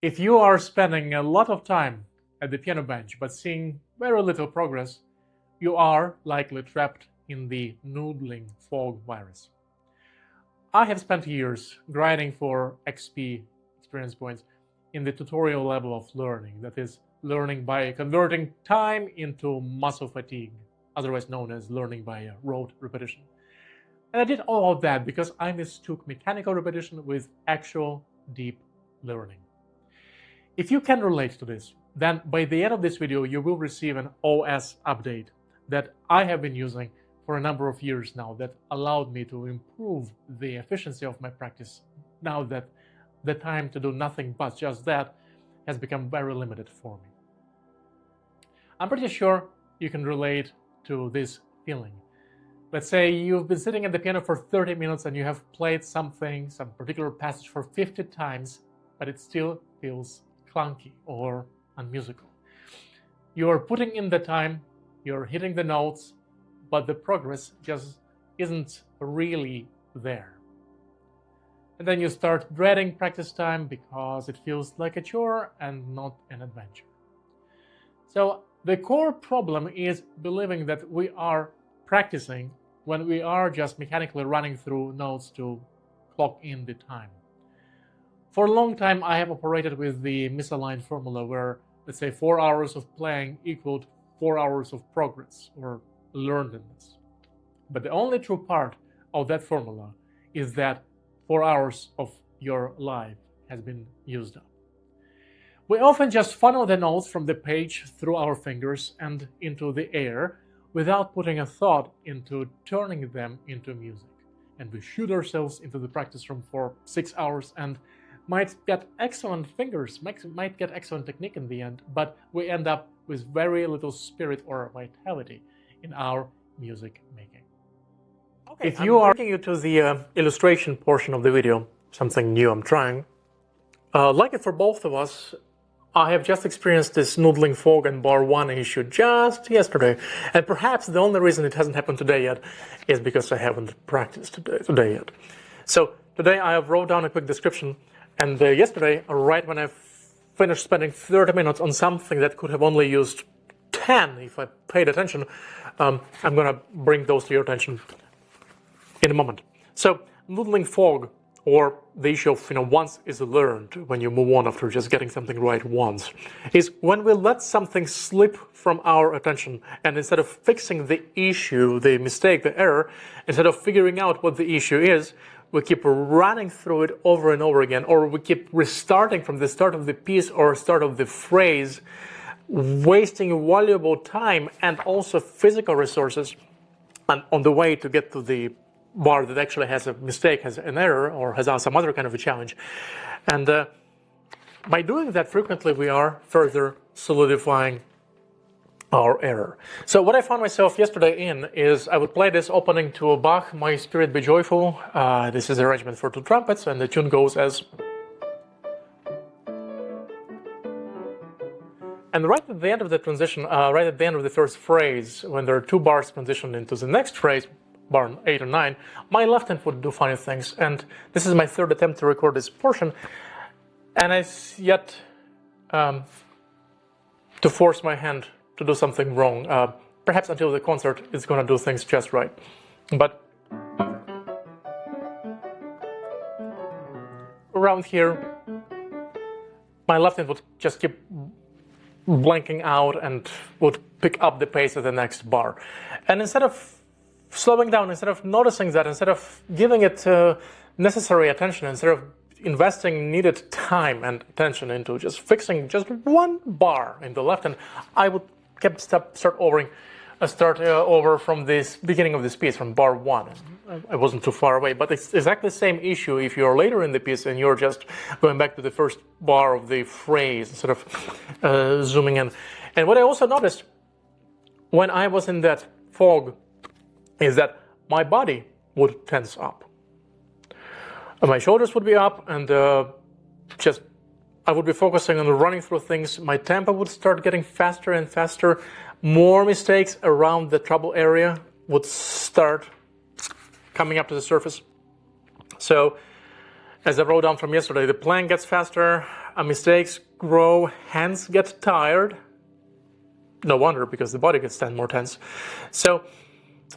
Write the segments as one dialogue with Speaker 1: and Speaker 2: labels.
Speaker 1: If you are spending a lot of time at the piano bench but seeing very little progress, you are likely trapped in the Noodling fog virus. I have spent years grinding for XP experience points in the tutorial level of learning, that is, learning by converting time into muscle fatigue, otherwise known as learning by rote repetition. And I did all of that because I mistook mechanical repetition with actual deep learning. If you can relate to this, then by the end of this video you will receive an OS update that I have been using for a number of years now that allowed me to improve the efficiency of my practice now that the time to do nothing but just that has become very limited for me. I'm pretty sure you can relate to this feeling. Let's say you've been sitting at the piano for 30 minutes and you have played some particular passage for 50 times, but it still feels clunky or unmusical. You're putting in the time, you're hitting the notes, but the progress just isn't really there. And then you start dreading practice time because it feels like a chore and not an adventure. So the core problem is believing that we are practicing when we are just mechanically running through notes to clock in the time. For a long time, I have operated with the misaligned formula where, let's say, 4 hours of playing equaled 4 hours of progress or learnedness. But the only true part of that formula is that 4 hours of your life has been used up. We often just funnel the notes from the page through our fingers and into the air without putting a thought into turning them into music. And we shoot ourselves into the practice room for 6 hours and might get excellent fingers, might get excellent technique in the end, but we end up with very little spirit or vitality in our music making. Okay, if you are taking you to the illustration portion of the video, something new I'm trying, like it for both of us, I have just experienced this noodling fog and bar 1 issue just yesterday, and perhaps the only reason it hasn't happened today yet is because I haven't practiced today yet. So today I have wrote down a quick description, and yesterday, right when I finished spending 30 minutes on something that could have only used 10 if I paid attention, I'm going to bring those to your attention in a moment. So, noodling fog, or the issue of once is learned when you move on after just getting something right once, is when we let something slip from our attention and instead of fixing the issue, the mistake, the error, instead of figuring out what the issue is, we keep running through it over and over again, or we keep restarting from the start of the piece or start of the phrase, wasting valuable time and also physical resources on the way to get to the bar that actually has a mistake, has an error, or has some other kind of a challenge. And by doing that frequently, we are further solidifying our error. So what I found myself yesterday in is I would play this opening to a Bach, My Spirit Be Joyful. This is an arrangement for 2 trumpets, and the tune goes as... And right at the end of the transition, right at the end of the first phrase, when there are 2 bars transition into the next phrase, bar 8 or 9, my left hand would do funny things. And this is my 3rd attempt to record this portion. And I've yet to force my hand to do something wrong. Perhaps until the concert is going to do things just right. But around here, my left hand would just keep blanking out and would pick up the pace at the next bar. And instead of slowing down, instead of noticing that, instead of giving it necessary attention, instead of investing needed time and attention into just fixing just 1 bar in the left hand, I would start over from this beginning of this piece, from bar 1. I wasn't too far away, but it's exactly the same issue if you're later in the piece and you're just going back to the first bar of the phrase instead of zooming in. And what I also noticed when I was in that fog is that my body would tense up. My shoulders would be up, and I would be focusing on running through things. My tempo would start getting faster and faster. More mistakes around the trouble area would start coming up to the surface. So, as I wrote down from yesterday, the playing gets faster, Mistakes grow, hands get tired. No wonder, because the body gets more tense. So,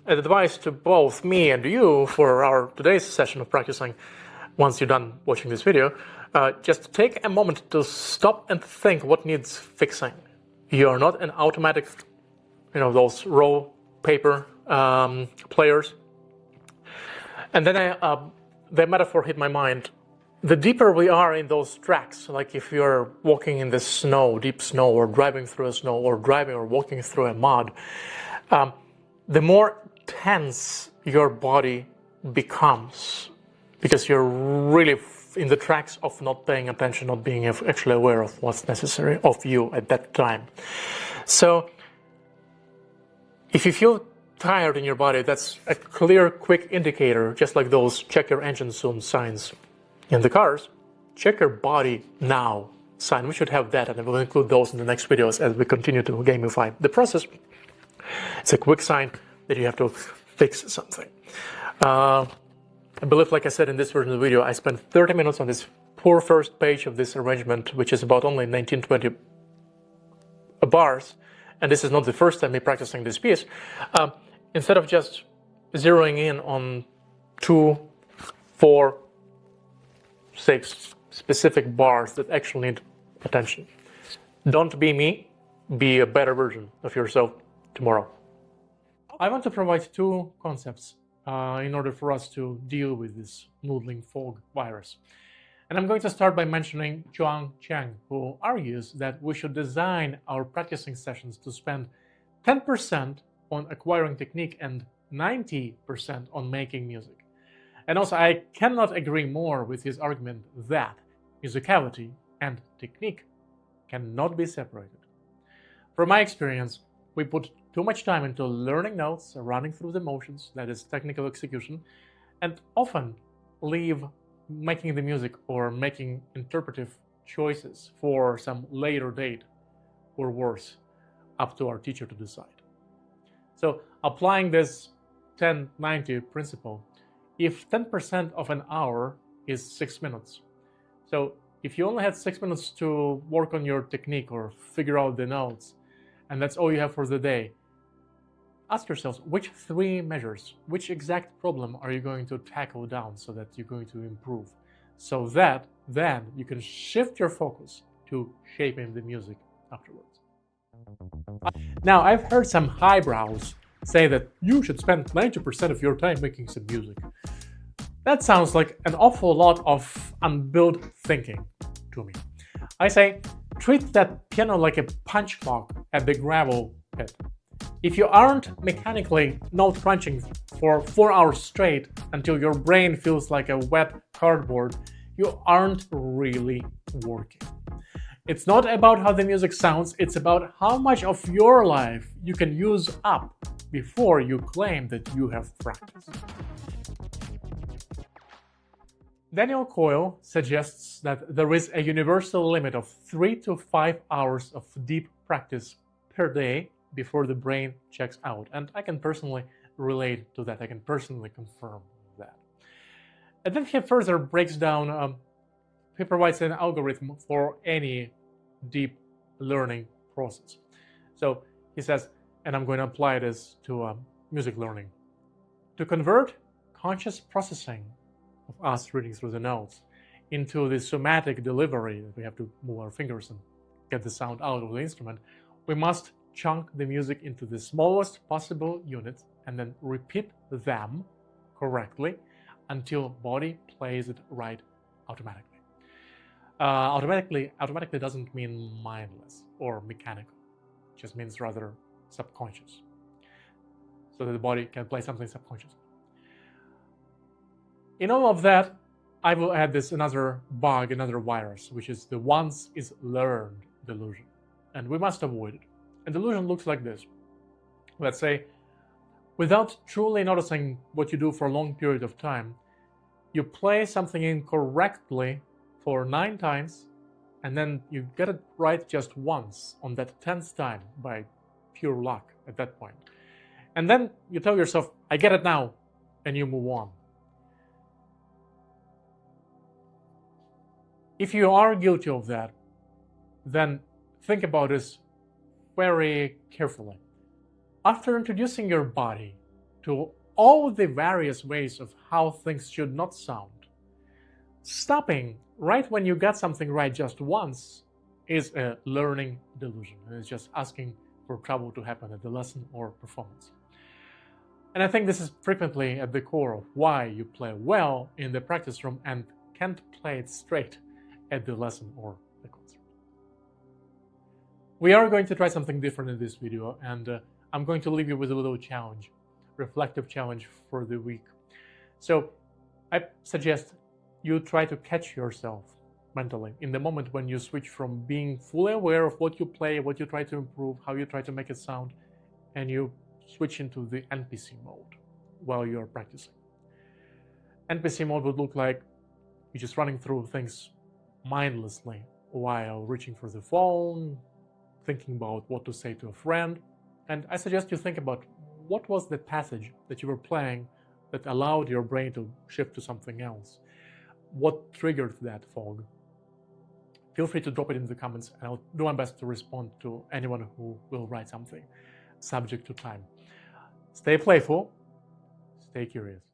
Speaker 1: advice to both me and you for our today's session of practicing, once you're done watching this video, just take a moment to stop and think what needs fixing. You're not an automatic, those raw paper players. And then the metaphor hit my mind. The deeper we are in those tracks, like if you're walking in the snow, deep snow, or driving through a snow, or driving or walking through a mud, the more tense your body becomes, because you're really in the tracks of not paying attention, not being actually aware of what's necessary of you at that time. So if you feel tired in your body, that's a clear, quick indicator, just like those check your engine soon signs in the cars. Check your body now sign. We should have that, and we'll include those in the next videos as we continue to gamify the process. It's a quick sign that you have to fix something. I believe, like I said in this version of the video, I spent 30 minutes on this poor first page of this arrangement, which is about only 19-20 bars, and this is not the first time me practicing this piece. Instead of just zeroing in on 2, 4, 6 specific bars that actually need attention. Don't be me, be a better version of yourself tomorrow. I want to provide 2 concepts in order for us to deal with this Noodling fog virus. And I'm going to start by mentioning Chang, who argues that we should design our practicing sessions to spend 10% on acquiring technique and 90% on making music. And also, I cannot agree more with his argument that musicality and technique cannot be separated. From my experience, we put too much time into learning notes, running through the motions, that is technical execution, and often leave making the music or making interpretive choices for some later date, or worse, up to our teacher to decide. So applying this 10-90 principle, if 10% of an hour is 6 minutes, so if you only had 6 minutes to work on your technique or figure out the notes, and that's all you have for the day, ask yourselves, which 3 measures, which exact problem are you going to tackle down so that you're going to improve? So that then you can shift your focus to shaping the music afterwards. Now, I've heard some highbrows say that you should spend 90% of your time making some music. That sounds like an awful lot of unbuilt thinking to me. I say, treat that piano like a punch clock at the gravel pit. If you aren't mechanically note crunching for 4 hours straight until your brain feels like a wet cardboard, you aren't really working. It's not about how the music sounds, it's about how much of your life you can use up before you claim that you have practiced. Daniel Coyle suggests that there is a universal limit of 3 to 5 hours of deep practice per day before the brain checks out. And I can personally relate to that. I can personally confirm that. And then he further breaks down, he provides an algorithm for any deep learning process. So he says, and I'm going to apply this to music learning, to convert conscious processing of us reading through the notes into the somatic delivery that we have to move our fingers and get the sound out of the instrument, we must chunk the music into the smallest possible units and then repeat them correctly until body plays it right automatically. Automatically doesn't mean mindless or mechanical. It just means rather subconscious, so that the body can play something subconscious. In all of that, I will add this another bug, another virus, which is the once is learned delusion. And we must avoid it. And delusion looks like this. Let's say, without truly noticing what you do for a long period of time, you play something incorrectly for 9 times, and then you get it right just once on that 10th time by pure luck at that point. And then you tell yourself, I get it now, and you move on. If you are guilty of that, then think about this very carefully. After introducing your body to all the various ways of how things should not sound, stopping right when you got something right just once is a learning delusion. It's just asking for trouble to happen at the lesson or performance. And I think this is frequently at the core of why you play well in the practice room and can't play it straight at the lesson or the concert. We are going to try something different in this video, and I'm going to leave you with a little challenge, reflective challenge for the week. So I suggest you try to catch yourself mentally in the moment when you switch from being fully aware of what you play, what you try to improve, how you try to make it sound, and you switch into the NPC mode while you're practicing. NPC mode would look like you're just running through things mindlessly while reaching for the phone, thinking about what to say to a friend. And I suggest you think about what was the passage that you were playing that allowed your brain to shift to something else. What triggered that fog? Feel free to drop it in the comments, and I'll do my best to respond to anyone who will write something, subject to time. Stay playful, stay curious.